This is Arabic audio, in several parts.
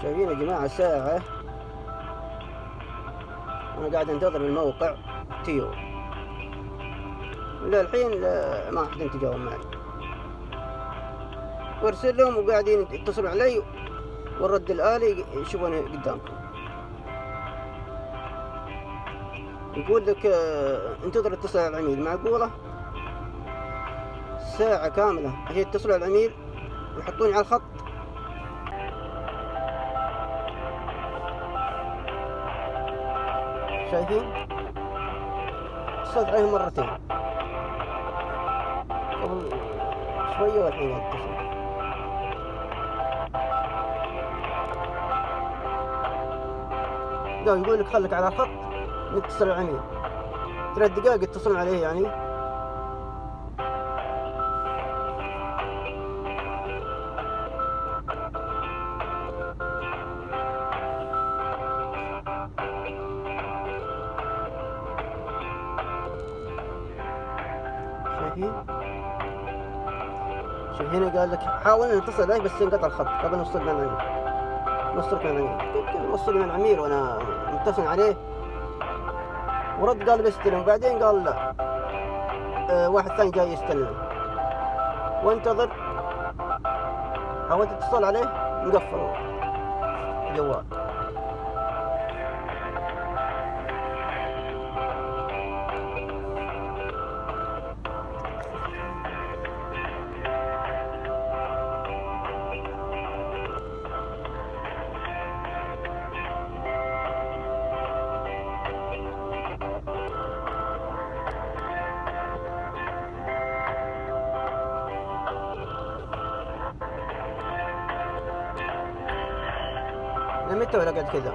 شايفين يا جماعة ساعة أنا قاعد أنتظر الموقع تيو للحين ما أحد تجاوب معي، وارسل لهم وقاعدين يتصلوا علي والرد الآلي يشوفوني قدامكم. يقول لك انتظر اتصال على العميل. معقولة ساعة كاملة عشان يتصلوا على العميل ويحطوني على الخط؟ شايفين اتصلت عليهم مرتين قبل شوية والحين يتصل. قال يقول لك خليك على الخط نتصل على العميل 3 دقائق يتصلون عليه يعني. شايفين شوف هنا قال لك حاول نتصل عليك بس انقطع الخط قبل نوصل مع العميل. نوصلك مع العميل كيف نوصل مع العميل وانا متصل عليه؟ ورد قال بيستلم، بعدين قال لا واحد ثاني جاي يستلم وانتظر. حاولت اتصل عليه مقفل الجوال. متى ولا قد كذا؟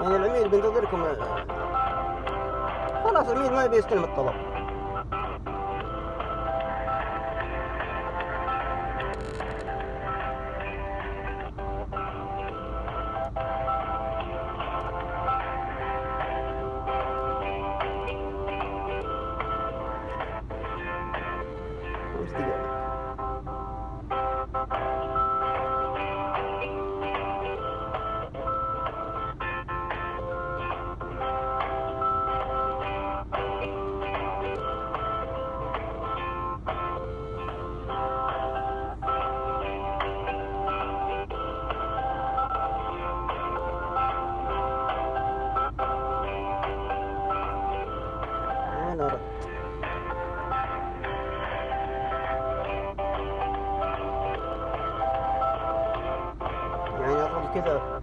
يعني العميل بينتظركم خلاص. العميل ما يبي يستلم الطلب. أنا رد يعني أظل كذا